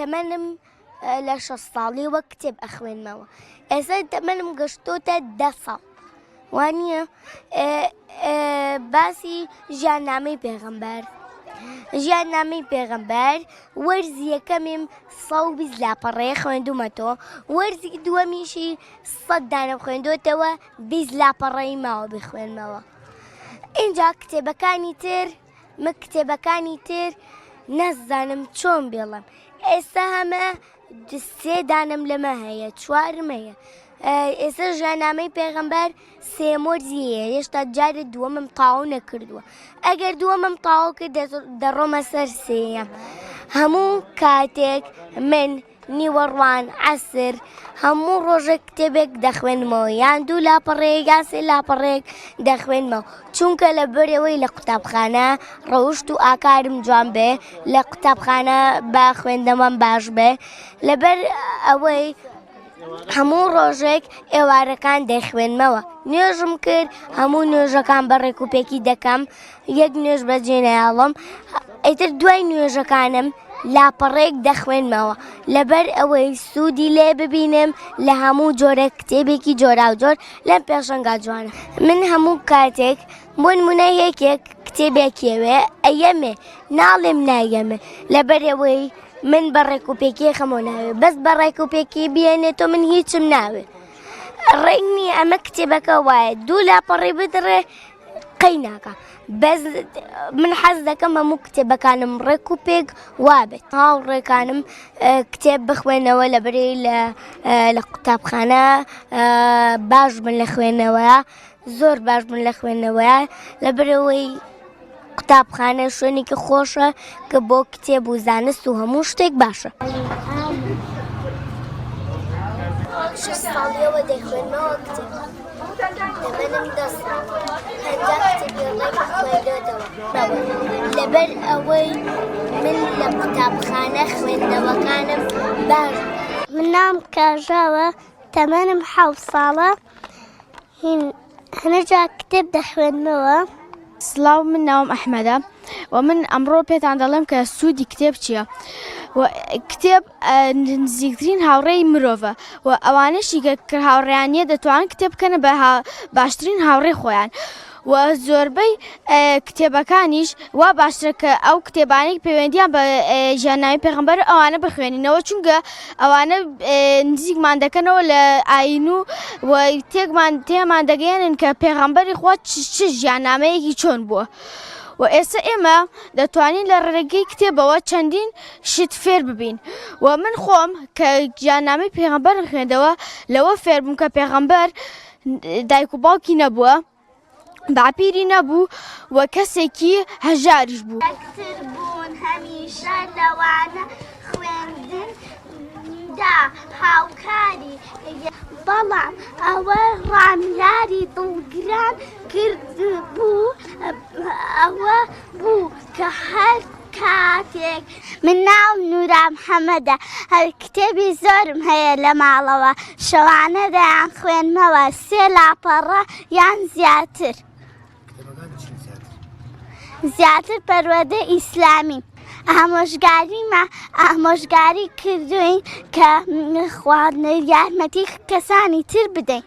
تەمەنم لە 6 ساڵیەوە کتێب ئەخوێنمەوە. ئێستا تەمەنم گەشتۆتە 10 ساڵ. وانە باسی ژیاننامەی پێغەمبەر. ژیاننامەی پێغەمبەر وەرزی یەکەمیم 120 لاپەڕەیە خوێندومەتەوە، وەرزی دووەمیشی 100 دانە خوێندوتەوە 20 لاپەڕەی ماوە بخوێنمەوە. اینجا کتێبەکانی تر نەزانم چۆن بێڵم. ئێستا هەمە 3 دانم لەمە هەیە، 4 هەیە. ئێستا ژیاننامەی پێغەمبەر 3 وەرزی هەیە، هێشتا جارێ دووەمم تاو نەکردووە. ئەگەر دووەمم تاو کرد دەڕۆمە سەر 3. هەموو کاتێک من نیوەڕوان عەسر هەموو ڕۆژێک کتێبێک دەخوێنمەوە، یان 2 لاپەڕەیەک یان 3 لاپەڕەیەک دەخوێنمەوە، چونکە لە بەرەوەی لە قوتابخانە ڕەوشت و ئاکارم جوان بێ، لە قوتابخانە با خوێندەمەم باش بێ. لەبەر ئەوەی هەموو ڕۆژێک ئێوارەکان دەیخوێنمەوە. نوێژم کرد، هەموو نوێژەکان بەڕێک و پێکی دەکەم، یەک نوێژ بەجێ نەهێڵم. ئیتر دوای نوێژەکانم لاپەڕێک دەخوێنمەوە، لەبەر ئەوەی سوودی لێ ببینم لە هەموو جۆرە کتێبێکی جۆراوجۆر لەم پێشەنگا جوانە. من هەموو کاتێک بۆ نمونە یەکێک کتێبێکیەوێ ئەیەمێ، ناڵێم نایەمێ، لەبەر ئەوەی من بەڕێک و پێکی خەمۆ ناوێ، بەس بەڕێک و پێکی بێنێتەوە من هیچم ناوێ. ڕێک نییە ئەمە کتێبەکە وایە 2 لاپەڕی بدڕێ قەی ناکە، بەس من حەز دەکەم هەموو کتێبەکانم ڕێک و پێک وابێت. هاوڕێکانم کتێب بخوێنەوە لەبەرەی لە قوتابخانە باش بن لە خوێنەوەیە، زۆر باش بن لە خوێنەوەیە، لەبەرەوەی قوتابخانە شوێنێکی خۆشە کە بۆ کتێب و زانست و هەموو شتێک باشە. 6 ساڵیەوە دەیخوێنمەوە کتێب. دەمەنم 10 ساڵ. هەنجا کتێبێڵێک خوێندۆتەوە. لەبەر ئەوەی من لە قوتابخانە خوێندنەوەکانم باش. من نام کاژاوە، تەمەنم 7 ساڵە، هەنەجا کتێب دەخوێنمەوە. سلااو، من ناوم ئەحمەدە و من ئەمڕۆ پێتان دەڵێم کە سوودی کتێب چییە. کتێب نزیکترین هاوڕێی مرۆڤە و ئەوانەشی کە هاوڕێیانە دەتوانن کتێب بکەنە بە باشترین هاوڕێی خۆیان. و زۆربەی کتێبەکانیش وا باشترە کە ئەو کتێبانەی پەیوەندیان بە ژیاننامەی پێغەمبەر ئەوانە بخوێنینەوە، چونکە ئەوانە نزیکمان دەکەنەوە لە ئاین و تێمان دەگەیەنن کە پێغەمبەری خوا چ ژیاننامەیەکی چۆن بووە. و ئێستا ئێمە دەتوانین لە ڕێگەی کتێبەوە چەندین شت فێر ببین. و من خۆم کە ژیاننامەی پێغەمبەرم خوێندەوە لەوە فێر بووم کە پێغەمبەر دایک و باوکی نەبووە، باپیری نەبوو و کەسێکی هەژاریش بوو. ئەکتر بوون هەمیشە لەوانە خوێندندا هاوکاری، بەڵام ئەوە ڕاملاری دڵگران کرد بوو، ئەوە بوو کە هەر کاتێک من ناو نورا محەممەدە، هەر کتێبی زۆرم هەیە لە ماڵەوە، شەوانە دەیان خوێنمەوە 3 لاپەڕە یان زیاتر. زیاتر پەروەردە ئیسلامی. ئامۆژگاری کردوین کە یارمەتی کەسانی تر بدەین.